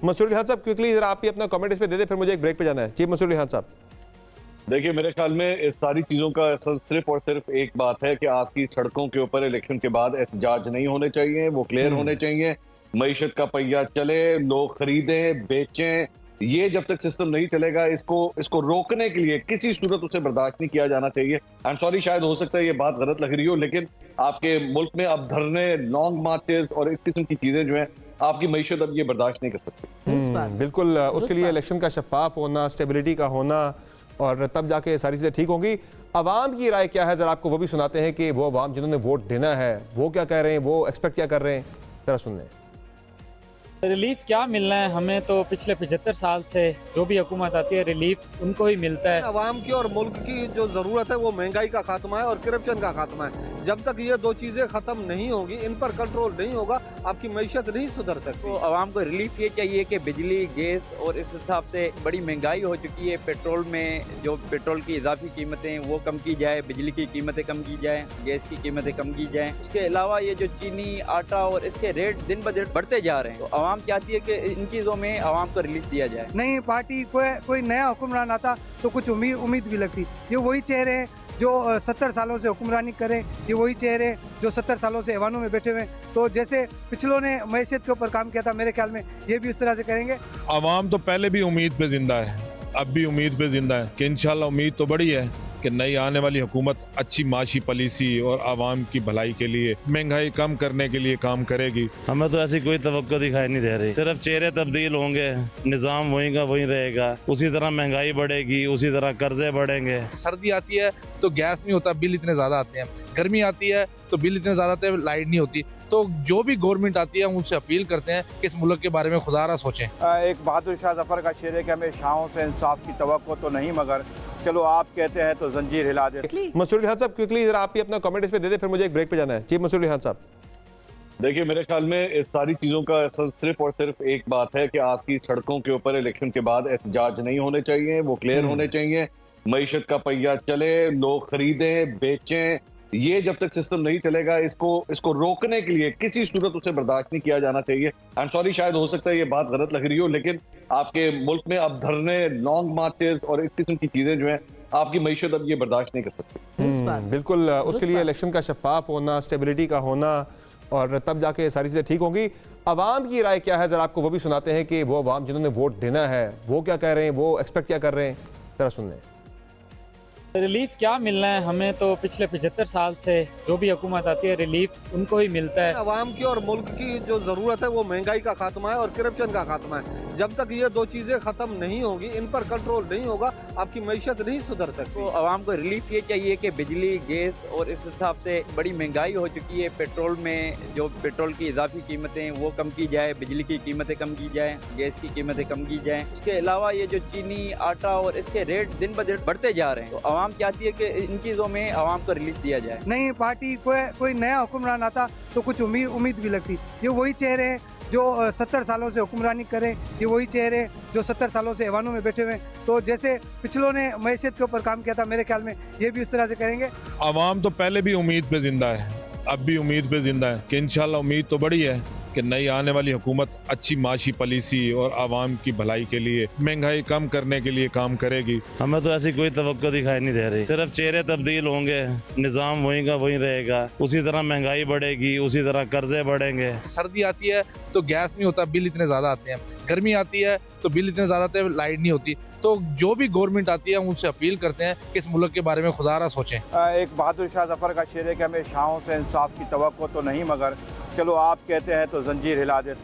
मंसूर अली खान साहब क्विकली जरा आप भी अपना कमेंट इस पे दे दे, फिर मुझे एक ब्रेक पे जाना है। जी मंसूर अली खान साहब। देखिए, मेरे ख्याल में इस सारी चीजों का सिर्फ और सिर्फ एक बात है कि आपकी सड़कों के ऊपर इलेक्शन के बाद एहतजाज नहीं होने चाहिए, वो क्लियर होने चाहिए। मईशत का पहिया चले, लोग खरीदें, बेचें। ये जब तक सिस्टम नहीं चलेगा, इसको रोकने के लिए किसी सूरत उसे बर्दाश्त नहीं किया जाना चाहिए। आई एम सॉरी, शायद हो सकता है ये बात गलत लग रही हो, लेकिन आपके मुल्क में अब धरने, लॉन्ग मार्चेस और इस किस्म की चीजें जो है, आपकी मईशत अब ये बर्दाश्त नहीं कर सकती। बिल्कुल, उसके लिए इलेक्शन का शफाफ होना, स्टेबिलिटी का होना, और तब जाके सारी चीज़ें ठीक होंगी। अवाम की राय क्या है, ज़रा आपको वो भी सुनाते हैं कि वो अवाम जिन्होंने वोट देना है वो क्या कह रहे हैं, वो एक्सपेक्ट क्या कर रहे हैं, ज़रा सुन लें। रिलीफ क्या मिलना है हमें, तो पिछले 75 साल से जो भी हुकूमत आती है रिलीफ उनको ही मिलता है। अवाम की और मुल्क की जो जरूरत है वो महंगाई का खात्मा है और करप्शन का खात्मा है। जब तक ये दो चीजें खत्म नहीं होगी, इन पर कंट्रोल नहीं होगा, आपकी मईशत नहीं सुधर सकती। तो आवाम को रिलीफ ये चाहिए कि बिजली, गैस और इस हिसाब से बड़ी महंगाई हो चुकी है। पेट्रोल में जो पेट्रोल की इजाफी कीमतें वो कम की जाए, बिजली की कीमतें कम की जाए, गैस की कीमतें कम की जाए। उसके अलावा ये जो चीनी, आटा और इसके रेट दिन ब दिन बढ़ते जा रहे हैं, तो आवाम चाहती है कि इन चीज़ों में आवाम को रिलीफ दिया जाए। नई पार्टी कोई नया हुक्मरान आता तो कुछ उम्मीद भी लगती। ये वही चेहरे हैं जो 70 सालों से हुक्मरानी करें, ये वही चेहरे हैं जो 70 सालों से ऐवानों में बैठे हुए हैं। तो जैसे पिछलों ने मैसियत के ऊपर काम किया था, मेरे ख्याल में ये भी उस तरह से करेंगे। आवाम तो पहले भी उम्मीद पे जिंदा है, अब भी उम्मीद पे जिंदा है कि इंशाल्लाह उम्मीद तो बड़ी है कि नई आने वाली हुकूमत अच्छी माशी पॉलिसी और आवाम की भलाई के लिए, महंगाई कम करने के लिए काम करेगी। हमें तो ऐसी कोई तवक्को दिखाई नहीं दे रही। सिर्फ चेहरे तब्दील होंगे, निज़ाम वहीं का वहीं रहेगा। उसी तरह महंगाई बढ़ेगी, उसी तरह कर्जे बढ़ेंगे। सर्दी आती है तो गैस नहीं होता, बिल इतने ज्यादा आते हैं। गर्मी आती है तो बिल इतने ज्यादा आते हैं, लाइट नहीं होती। तो जो भी गवर्नमेंट आती है, हम उनसे अपील करते हैं कि इस मुल्क के बारे में खुदारा सोचें। एक बहादुर शाह जफर का शेर है कि हमें शाहों से इंसाफ की तवक्को तो नहीं, मगर चलो आप कहते हैं तो जंजीर हिला दे। मंसूर अली खान साहब क्विकली जरा आप भी अपना कमेंट इस पे दे दे, फिर मुझे एक ब्रेक पे जाना है। जी मंसूर अली खान साहब। देखिए, मेरे ख्याल में इस सारी चीजों का सिर्फ और सिर्फ एक बात है कि आपकी सड़कों के ऊपर इलेक्शन के बाद एहतजाज नहीं होने चाहिए, वो क्लियर होने चाहिए। मईशत का पहिया चले, लोग खरीदें, बेचें। ये जब तक सिस्टम नहीं चलेगा, इसको रोकने के लिए किसी सूरत उसे बर्दाश्त नहीं किया जाना चाहिए। आई एम सॉरी, शायद हो सकता है ये बात गलत लग रही हो, लेकिन आपके मुल्क में अब धरने, लॉन्ग मार्चेस और इस किस्म की चीजें जो है, आपकी मईशत अब ये बर्दाश्त नहीं कर सकती। बिल्कुल, उसके लिए इलेक्शन का शफाफ होना, स्टेबिलिटी का होना, और तब जाके सारी चीज़ें ठीक होंगी। अवाम की राय क्या है, ज़रा आपको वो भी सुनाते हैं कि वो अवाम जिन्होंने वोट देना है वो क्या कह रहे हैं, वो एक्सपेक्ट क्या कर रहे हैं, ज़रा सुन लें। रिलीफ क्या मिलना है हमें, तो पिछले 75 साल से जो भी हुकूमत आती है रिलीफ उनको ही मिलता है। अवाम की और मुल्क की जो जरूरत है वो महंगाई का खात्मा है और करप्शन का खात्मा है। जब तक ये दो चीजें खत्म नहीं होगी, इन पर कंट्रोल नहीं होगा, आपकी मईशत नहीं सुधर सकती। तो आवाम को रिलीफ ये चाहिए कि बिजली, गैस और इस हिसाब से बड़ी महंगाई हो चुकी है। पेट्रोल में जो पेट्रोल की इजाफी कीमतें वो कम की जाए, बिजली की कीमतें कम की जाए, गैस की कीमतें कम की जाए। उसके अलावा ये जो चीनी, आटा और इसके रेट दिन ब दिन बढ़ते जा रहे हैं, तो आवाम चाहती है कि इन चीज़ों में आवाम को रिलीफ दिया जाए। नई पार्टी कोई नया हुक्मरान आता तो कुछ उम्मीद भी लगती। ये वही चेहरे हैं जो 70 सालों से हुक्मरानी करें, ये वही चेहरे हैं जो 70 सालों से ऐवानों में बैठे हुए हैं। तो जैसे पिछलों ने मैसियत के ऊपर काम किया था, मेरे ख्याल में ये भी उस तरह से करेंगे। आवाम तो पहले भी उम्मीद पे जिंदा है, अब भी उम्मीद पे जिंदा है कि इंशाल्लाह उम्मीद तो बड़ी है कि नई आने वाली हुकूमत अच्छी माशी पॉलिसी और आवाम की भलाई के लिए, महंगाई कम करने के लिए काम करेगी। हमें तो ऐसी कोई तवक्को दिखाई नहीं दे रही। सिर्फ चेहरे तब्दील होंगे, निज़ाम वहीं का वहीं रहेगा। उसी तरह महंगाई बढ़ेगी, उसी तरह कर्जे बढ़ेंगे। सर्दी आती है तो गैस नहीं होता, बिल इतने ज्यादा आते हैं। गर्मी आती है तो बिल इतने ज्यादा आते हैं, लाइट नहीं होती। तो जो भी गवर्नमेंट आती है, हम उनसे अपील करते हैं कि इस मुल्क के बारे में खुदारा सोचें। एक बहादुर शाह जफर का शेर है कि हमें शाहों से इंसाफ की तवक्को तो नहीं, मगर चलो आप कहते हैं तो जंजीर हिला दे।